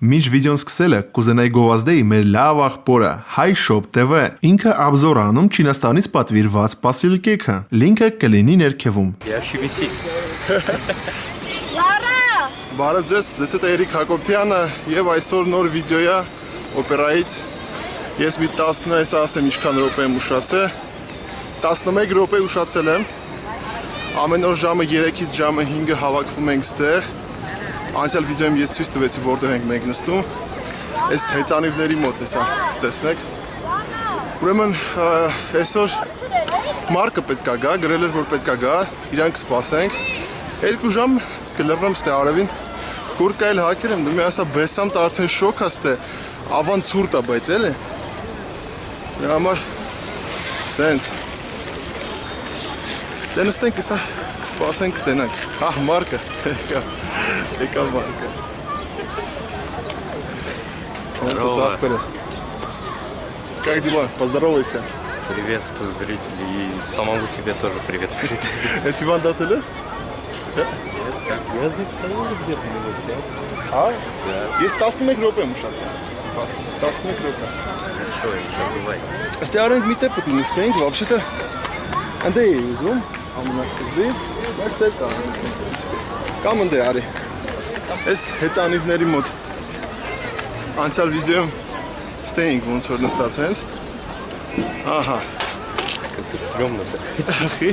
Մինչ վիդեոն սկսելը կուզենայի գովազդեի մեր լավ աղբորը Hi Shop TV, ինքը обзор անում Չինաստանից պատվիրված Պասիլ կեքը, լինքը կլինի ներքևում։ Բարև ձեզ, ձեզ հետ Էրիկ Հակոբյանը եւ այսօր նոր վիդեոյա օպերայից ես մի 10 ասեմ ինչքան րոպե եմ ուշացել 11 րոպե ուշացել եմ ամեն օր ժամը 3-ից ժամը 5-ը հավաքվում ենք ստեղ անցյալ վիդեոյում ես ցույց տվեցի որտեղ ենք մենք նստում այս հեծանիվների մոտ հեսա տեսնեք ուրեմն այսօր Մարկը պետքա գա գրել էր որ պետքա գա իրանք կսպասենք 2 ժամ կլրվեմ ստե արևին կուրտկա էլ հակել եմ դու մի ասա բեսամ տա արդեն շոկ է ստե ավան ցուրտ է բայց էլի դրա համար սենց դե նստենք հեսա կսպասենք կտենանք հա Մարկը եկա Մարկը Как дела? Поздоровайся. Приветствую зрителей и самому себе тоже привет. Es Иван Дацелес? Нет, как? Я здесь стою где-то минут 5. А? Да. Есть 11 րոպե ուշացա։ 11 րոպե։ Что это бывает? Ստեարենք մի տեպ պետք է նստենք, вообще-то անդե էի ուզում, ամենասկզբից, բայց դեռ կարող նստենք։ Կամ անդե արի։ Այս հեծանիվների մոտ անցյալ վիդեոյում ստեինք ոնց որ նստած հենց։ Ահա։ Как-то стрёмно-то. Ախի։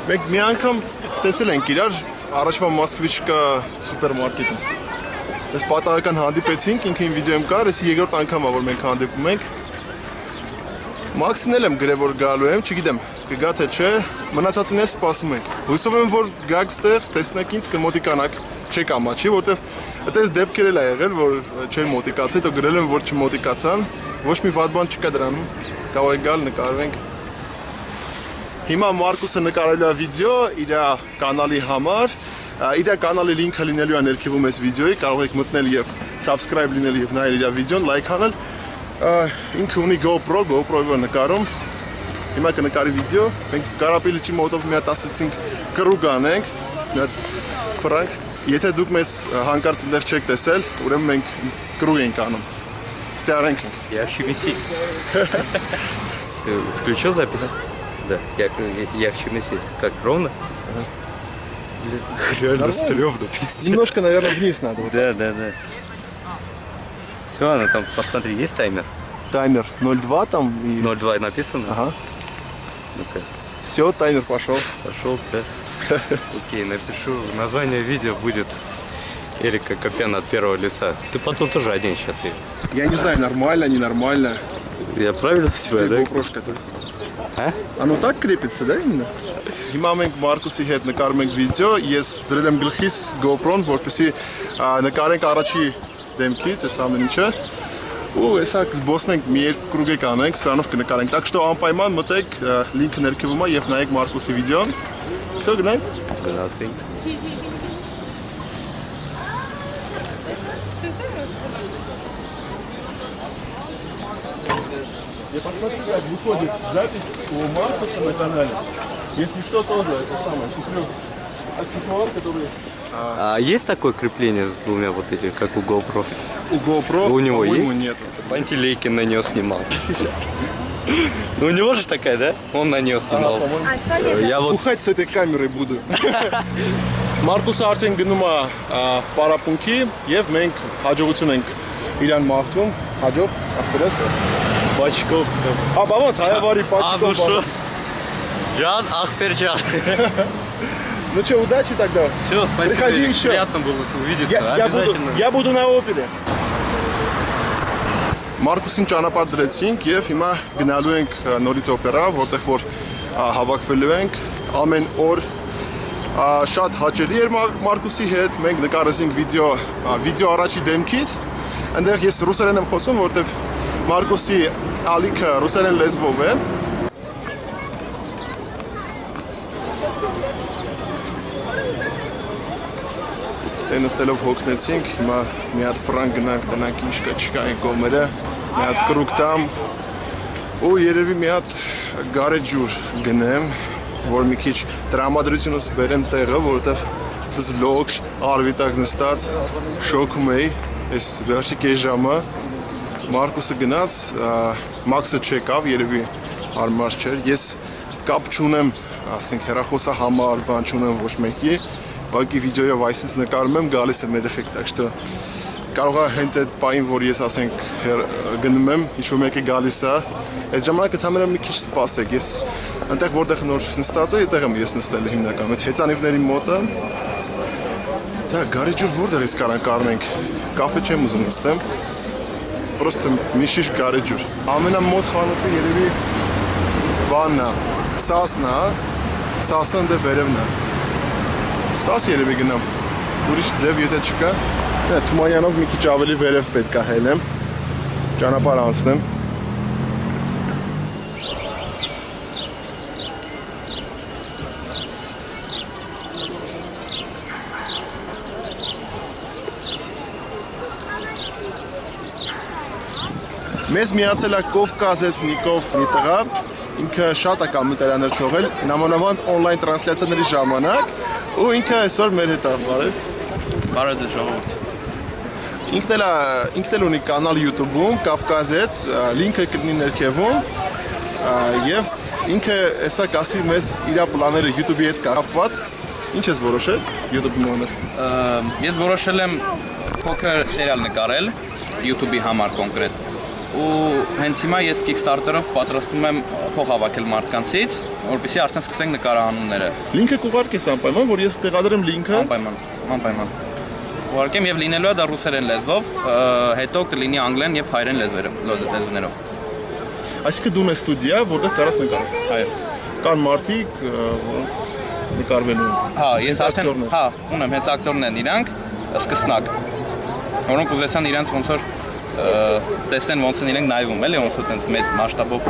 Մենք մի անգամ տեսել ենք իրար առաջվա Մոսկվիչկա սուպերմարկետում։ Այս պատահական հանդիպեցինք, ինքը իմ վիդեոյում կար, այս երկրորդ անգամն է որ մենք հանդիպում ենք։ Մաքսին էլ եմ գրել որ գալու եմ, չգիտեմ, կգա թե չէ, մնացածին էլ սպասում ենք։ Հույսով եմ որ գաք ստեղ, տեսնեք ինձ կմոտիկանաք, չեք ամաչի, որտեվ այդպես դեպքեր էլ ա եղել, որ չէր մոտիկացել, հետո գրել եմ որ չմոտիկացան, ոչ մի վատ բան չկա դրանում, կարող եք գալ նկարվենք։ Հիմա Մարկուսը նկարելու է վիդեո իր կանալի համար, իր կանալի լինքը լինելու է ներքևում այս վիդեոյի, կարող եք մտնել եւ subscribe լինել եւ նայել իր վիդեոն, լայք անել։ Ինքը ունի GoPro-ով նկարում։ Հիմա կնկարի վիդեո, մենք Կարապելիչի մոտով մի հատ ասեցինք կռուգ անենք, մի հատ ֆրանկ։ Եթե դուք մեզ հանկարծ այնտեղ չեք տեսել, ուրեմն մենք կռուգ ենք անում։ Ստեարենք ենք։ Я Чумисис. Ты включил запись? Да. Я Чумисис. Как, ровно? Реально стрёмно, пиздец. Немножко, наверное, вниз надо. Да. Все, ну там, посмотри, есть таймер? Таймер 0.2 там и... 0.2 написано? Ага. Ну-ка. Все, таймер пошел. Пошел, да? Окей, напишу. Название видео будет Эрик Хакобян от первого лица. Ты потом тоже один сейчас. Я не знаю, нормально, ненормально. Я правильно с тебя, да? GoPro-шка-то. А? Оно так крепится, да, именно? Հիմա մենք Մարկուսի հետ նկարում ենք վիդեո, ես դրել եմ գլխիս GoPro-ն, որպեսզի նկարենք առաջի դեմքից, այս ամեն ինչը։ Ու հեսա կզբոսնենք մի երկու կրուգ կանենք, սրանով կնկարենք։ Так что անպայման մտեք, լինքը ներքևում է եւ նայեք Մարկուսի վիդեոն։ Всё, գնանք։ Գնացինք։ Я посмотрю, как выходит запись у Маркуса на канале. Если что, тоже это самое. Куплю аксессуар, который... А есть такое крепление с двумя вот этими, как у GoPro? У GoPro, У него по-моему, есть? нет. Пантелейкин на нее снимал. Ну у него же такая, да? Он на нее снимал. Я вот... Бухать с этой камерой буду. Մարկուսը արդեն գնում է պարապունքի եւ մենք հաջողություն ենք իրան մաղթում հաջող ախտերս Пачков. Ա բավանց հայավարի А, ну պաչկով что? Джан Ахперджан. Ну что, удачи тогда. Все, спасибо. Приходи Эрик. еще. Приятно было увидеться. Обязательно. Я буду на опере. Մարկուսին ճանապարհ դրեցինք եւ հիմա գնալու ենք նորից օպերա, որտեղ որ հավաքվելու ենք ամեն օր շատ հաճելի էր Մարկուսի հետ, մենք նկարեցինք վիդեո առաջի դեմքից, այնտեղ ես ռուսերեն եմ խոսում, որտեղ Մարկուսի ալիքը ռուսերեն լեզվով է։ Ստենստելով հոգնեցինք, հիմա մի հատ ֆրանկ գնանք, տնանք ինչ կա չկա այն կողմերը, մի հատ կրուկ տամ ու երևի մի հատ գարեջուր գնեմ, որ մի քիչ տրամադրությունս բերեմ տեղը, որովհետև ցած լոքշ արվիտակ նստած շոկում էի այս վերջի կես ժամը Մարկուսը գնաց Մաքսը չեկավ երևի հարմար չէր ես կապ չունեմ ասենք հեռախոսա համար բան չունեմ ոչ մեկի ուղղակի վիդեոյով այսպես նկարում եմ գալիս եմ երեխեք так что կարող է հենց այդ պահին որ ես ասենք գնում եմ ինչ որ մեկը գալիս է այդ ժամանակը թամերը մի քիչ սպասեք ես այնտեղ որտեղ նոր նստած եմ այդտեղ եմ ես նստել հիմնականում այդ հեծանիվների մոտը դա գարեջուր որտեղից կարան կառնենք կաֆե չեմ ուզում նստեմ просто մի շիշ գարեջուր ամենամոտ խանութը երևի բանն է սասն է սասը ընդ վերևն է սաս երևի գնամ ուրիշ ձև եթե չկա դա Թումանյանով մի քիչ ավելի վերև պետք է հելեմ ճանապարհ անցնեմ Մեզ միացել է Կովկասից Նիկով մի տղա, ինքը շատ է կամենտարներ թողել, նամանավանդ օնլայն տրանսլյացիաների ժամանակ, ու ինքը այսօր մեր հետ է բարև։ Բարև ձեզ ժողովուրդ։ Ինքն էլ ունի կանալ YouTube-ում, Կովկասից, լինքը կլինի ներքևում, եւ ինքը հեսա կասի մեզ իր պլանները YouTube-ի հետ կապված։ Ինչ ես որոշել YouTube-ի մոնես։ Ես որոշել եմ փոքր սերիալ նկարել YouTube-ի համար կոնկրետ։ Ու հենց հիմա ես Kickstarter-ով պատրաստում եմ փող հավաքել մարդկանցից, որպեսզի արդեն սկսենք նկարահանումները։ Լինքը կուղարկես անպայման, որ ես տեղադրեմ լինքը։ Անպայման։ Ուղարկեմ եւ լինելու է դա ռուսերեն լեզվով, հետո կլինի անգլերեն եւ հայերեն լեզվերով։ Այսինքն դու ես ստուդիա, որտեղ կարաս նկարես։ Այո։ Կան մարդիկ, որոնք նկարվելու են։ Հա, ես արդեն, հա, ունեմ հենց ակտորներն են իրանք, սկսնակ։ Որոնք ուզեցան իրանց ոնց որ տեսնեն ոնց են իրենք նայվում, էլի ոնց որ տենց մեծ մասշտաբով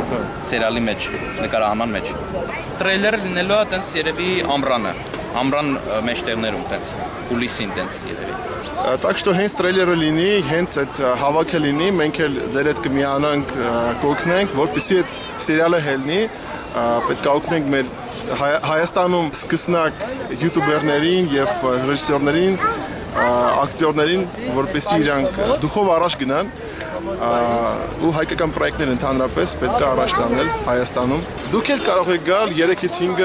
սերիալի մեջ, նկարահանման մեջ։ Տրեյլերը լինելու է տենց երևի ամռան մեջտեղներում տենց, հուլիսին տենց երևի։ Так что հենց տրեյլերը լինի, հենց այդ հավաքը լինի, մենք էլ ձեր հետ կմիանանք, կօգնենք, որպեսզի այդ սերիալը հելնի, պետք է օգնենք մեր Հայաստանում սկսնակ յութուբերներին եւ ռեժիսորներին ակտորներին, որպեսզի իրանք դուխով առաջ գնան ու հայկական պրոյեկտներ ընդհանրապես պետք է առաջ տանել Հայաստանում։ Դուք էլ կարող եք գալ 3-ից 5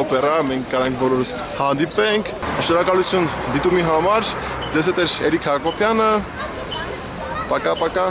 օպերա, մենք կարող ենք բոլորս հանդիպենք։ Շնորհակալություն դիտումի համար։ Ձեզ հետ էր Էրիկ Հակոբյանը։ Пока-пока։